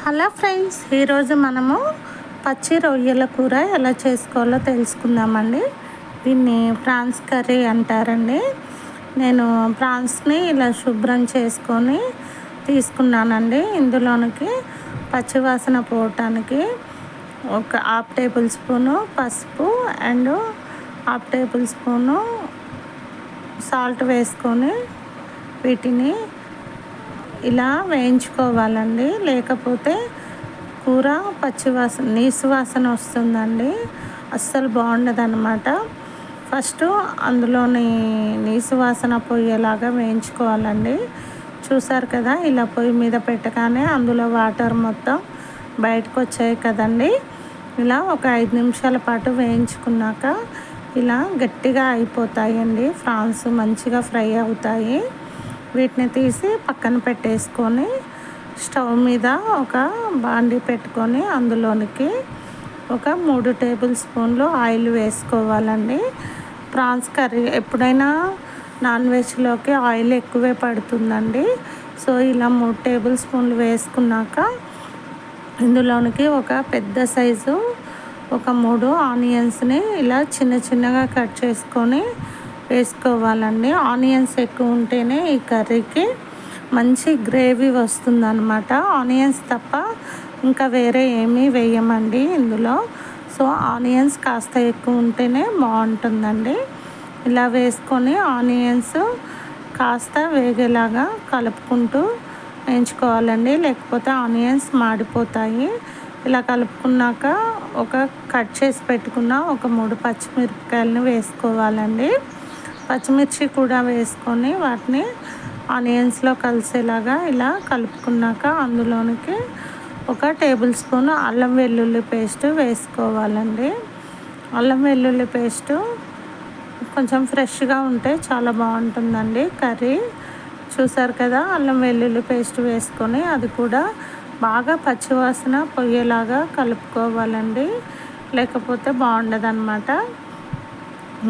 Hello friends, ఈరోజు మనము పచ్చి రొయ్యల కూర ఎలా చేసుకోవాలో తెలుసుకుందామండి. దీన్ని ప్రాన్స్ కర్రీ అంటారండి. నేను ప్రాన్స్ని ఇలా శుభ్రం చేసుకొని తీసుకున్నానండి. ఇందులోనికి పచ్చివాసన పోవటానికి ఒక 1/2 టేబుల్ స్పూను పసుపు అండ్ 1/2 టేబుల్ స్పూను సాల్ట్ వేసుకొని వీటిని ఇలా వేయించుకోవాలండి. లేకపోతే కూర పచ్చివాసన నీసు వాసన వస్తుందండి, అస్సలు బాగుండదు అన్నమాట. ఫస్ట్ అందులోని నీసు వాసన పోయేలాగా వేయించుకోవాలండి. చూసారు కదా, ఇలా పొయ్యి మీద పెట్టగానే అందులో వాటర్ మొత్తం బయటకు వచ్చాయి కదండి. ఇలా ఒక 5 నిమిషాల పాటు వేయించుకున్నాక ఇలా గట్టిగా అయిపోతాయండి. ప్రాన్స్ మంచిగా ఫ్రై అవుతాయి. వీటిని తీసి పక్కన పెట్టేసుకొని స్టవ్ మీద ఒక బాండీ పెట్టుకొని అందులోనికి ఒక 3 టేబుల్ స్పూన్లు ఆయిల్ వేసుకోవాలండి. ప్రాన్స్ కర్రీ ఎప్పుడైనా నాన్ వెజ్లోకి ఆయిల్ ఎక్కువే పడుతుందండి. సో ఇలా 3 టేబుల్ స్పూన్లు వేసుకున్నాక ఇందులోనికి ఒక పెద్ద సైజు ఒక 3 ఆనియన్స్ని ఇలా చిన్న చిన్నగా కట్ చేసుకొని వేసుకోవాలండి. ఆనియన్స్ ఎక్కువ ఉంటేనే ఈ కర్రీకి మంచి గ్రేవీ వస్తుందన్నమాట. ఆనియన్స్ తప్ప ఇంకా వేరే ఏమీ వేయమండి ఇందులో. సో ఆనియన్స్ కాస్త ఎక్కువ ఉంటేనే బాగుంటుందండి. ఇలా వేసుకొని ఆనియన్స్ కాస్త వేగేలాగా కలుపుకుంటూ వేయించుకోవాలండి, లేకపోతే ఆనియన్స్ మాడిపోతాయి. ఇలా కలుపుకున్నాక ఒక కట్ చేసి పెట్టుకున్న ఒక 3 పచ్చిమిరపకాయలను వేసుకోవాలండి. పచ్చిమిర్చి కూడా వేసుకొని వాటిని ఆనియన్స్లో కలిసేలాగా ఇలా కలుపుకున్నాక అందులోనికి ఒక టేబుల్ స్పూన్ అల్లం వెల్లుల్లి పేస్ట్ వేసుకోవాలండి. అల్లం వెల్లుల్లి పేస్టు కొంచెం ఫ్రెష్గా ఉంటే చాలా బాగుంటుందండి కర్రీ. చూసారు కదా, అల్లం వెల్లుల్లి పేస్ట్ వేసుకొని అది కూడా బాగా పచ్చివాసన పొయ్యేలాగా కలుపుకోవాలండి, లేకపోతే బాగుండదన్నమాట.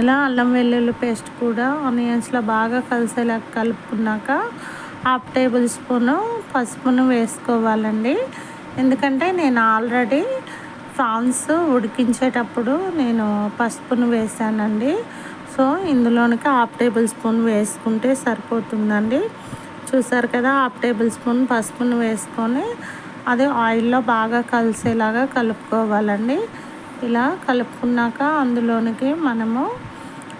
ఇలా అల్లం వెల్లుల్లి పేస్ట్ కూడా ఆనియన్స్లో బాగా కలిసేలా కలుపుకున్నాక 1/2 టేబుల్ స్పూను పసుపును వేసుకోవాలండి. ఎందుకంటే నేను ఆల్రెడీ ప్రాన్స్ ఉడికించేటప్పుడు నేను పసుపును వేసానండి. సో ఇందులోనికి 1/2 టేబుల్ స్పూన్ వేసుకుంటే సరిపోతుందండి. చూసారు కదా, 1/2 టేబుల్ స్పూన్ పసుపును వేసుకొని అది ఆయిల్లో బాగా కలిసేలాగా కలుపుకోవాలండి. ఇలా కలుపుకున్నాక అందులోనికి మనము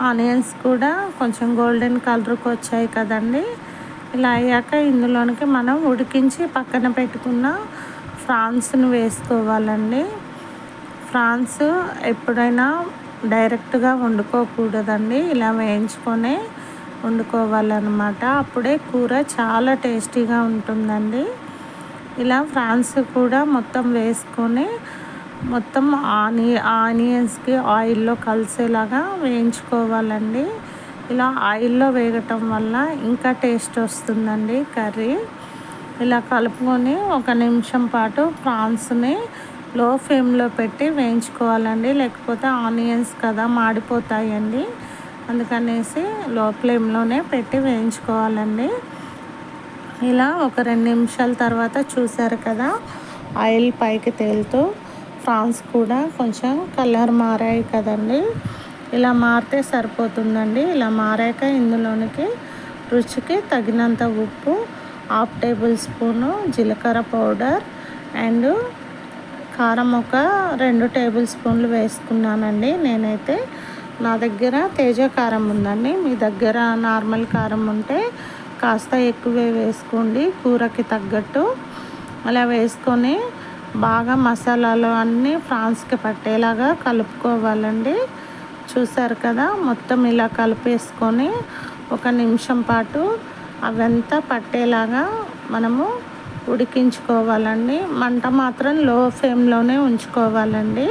ఆనియన్స్ కూడా కొంచెం గోల్డెన్ కలర్కి వచ్చాయి కదండి. ఇలా అయ్యాక ఇందులోనికి మనం ఉడికించి పక్కన పెట్టుకున్న ప్రాన్స్ని వేసుకోవాలండి. ప్రాన్స్ ఎప్పుడైనా డైరెక్ట్గా వండుకోకూడదండి, ఇలా వేయించుకొని వండుకోవాలన్నమాట. అప్పుడే కూర చాలా టేస్టీగా ఉంటుందండి. ఇలా ప్రాన్స్ కూడా మొత్తం వేసుకొని మొత్తం ఆనియన్స్కి ఆయిల్లో కలిసేలాగా వేయించుకోవాలండి. ఇలా ఆయిల్లో వేగటం వల్ల ఇంకా టేస్ట్ వస్తుందండి కర్రీ. ఇలా కలుపుకొని 1 నిమిషం పాటు ప్రాన్స్ని లో ఫ్లేమ్లో పెట్టి వేయించుకోవాలండి, లేకపోతే ఆనియన్స్ కదా మాడిపోతాయండి. అందుకనేసి లో ఫ్లేమ్లోనే పెట్టి వేయించుకోవాలండి. ఇలా ఒక 2 నిమిషాల తర్వాత చూసారు కదా, ఆయిల్ పైకి తేలుతూ ప్రాన్స్ కూడా కొంచెం కలర్ మారాయి కదండి. ఇలా మారితే సరిపోతుందండి. ఇలా మారాక ఇందులోనికి రుచికి తగినంత ఉప్పు, 1/2 టేబుల్ స్పూను జీలకర్ర పౌడర్ అండ్ కారం ఒక 2 టేబుల్ స్పూన్లు వేసుకున్నానండి. నేనైతే నా దగ్గర తేజ కారం ఉందండి. మీ దగ్గర నార్మల్ కారం ఉంటే కాస్త ఎక్కువే వేసుకోండి కూరకి తగ్గట్టు. అలా వేసుకొని బాగా మసాలాలు అన్నీ ప్రాన్స్కి పట్టేలాగా కలుపుకోవాలండి. చూసారు కదా, మొత్తం ఇలా కలిపేసుకొని 1 నిమిషం పాటు అవంతా పట్టేలాగా మనము ఉడికించుకోవాలండి. మంట మాత్రం లో ఫ్లేమ్లోనే ఉంచుకోవాలండి,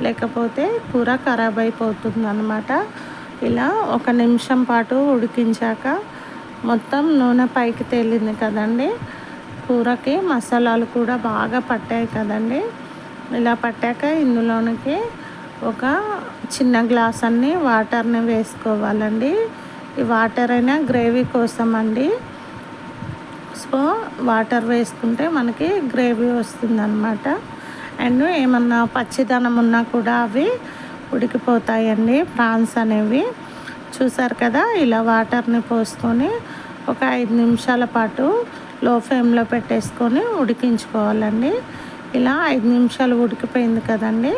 లేకపోతే కూర ఖరాబ్ అయిపోతుంది అన్నమాట. ఇలా 1 నిమిషం పాటు ఉడికించాక మొత్తం నూనె పైకి తేలింది కదండి. కూరకి మసాలాలు కూడా బాగా పట్టాయి కదండి. ఇలా పట్టాక ఇందులోనికి ఒక చిన్న గ్లాస్ అన్ని వాటర్ని వేసుకోవాలండి. ఈ వాటర్ అయినా గ్రేవీ కోసం అండి. స్పూన్ వాటర్ వేసుకుంటే మనకి గ్రేవీ వస్తుందన్నమాట. అండ్ ఏమన్నా పచ్చిదనం ఉన్నా కూడా అవి ఉడికిపోతాయండి ప్రాన్స్ అనేవి. చూసారు కదా, ఇలా వాటర్ని పోసుకొని ఒక 5 నిమిషాల పాటు లో ఫ్లేమ్లో పెట్టేసుకొని ఉడికించుకోవాలండి. ఇలా 5 నిమిషాలు ఉడికిపోయింది కదండి.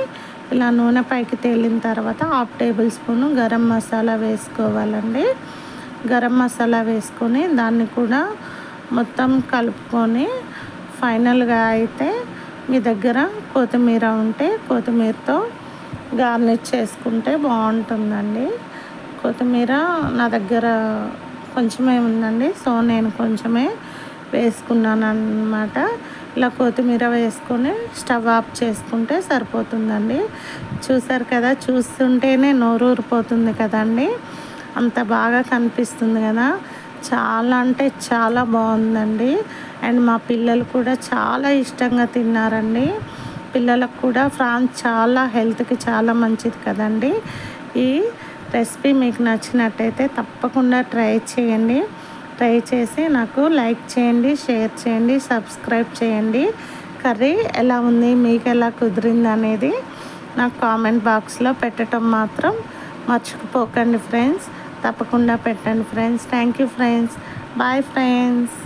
ఇలా నూనె పైకి తేలిన తర్వాత 1/2 టేబుల్ స్పూను గరం మసాలా వేసుకోవాలండి. గరం మసాలా వేసుకొని దాన్ని కూడా మొత్తం కలుపుకొని ఫైనల్గా అయితే మీ దగ్గర కొత్తిమీర ఉంటే కొత్తిమీరతో గార్నిష్ చేసుకుంటే బాగుంటుందండి. కొత్తిమీర నా దగ్గర కొంచెమే ఉందండి, సో నేను కొంచెమే వేసుకున్నాను అన్నమాట. ఇలా కొత్తిమీర వేసుకొని స్టవ్ ఆఫ్ చేసుకుంటే సరిపోతుందండి. చూసారు కదా, చూస్తుంటేనే నోరు ఊరిపోతుంది కదండి, అంత బాగా కనిపిస్తుంది కదా. చాలా అంటే చాలా బాగుందండి. అండ్ మా పిల్లలు కూడా చాలా ఇష్టంగా తిన్నారండి. పిల్లలకు కూడా ఫ్రాన్స్ చాలా హెల్త్కి చాలా మంచిది కదండి. ఈ రెసిపీ మీకు నచ్చినట్టయితే తప్పకుండా ట్రై చేయండి. ట్రై చేసి నాకు లైక్ చేయండి, షేర్ చేయండి, సబ్స్క్రైబ్ చేయండి. కర్రీ ఎలా ఉంది, మీకు ఎలా కుదిరింది అనేది నాకు కామెంట్ బాక్స్లో పెట్టడం మాత్రం మర్చిపోకండి ఫ్రెండ్స్. తప్పకుండా పెట్టండి friends. Thank you friends. Bye friends.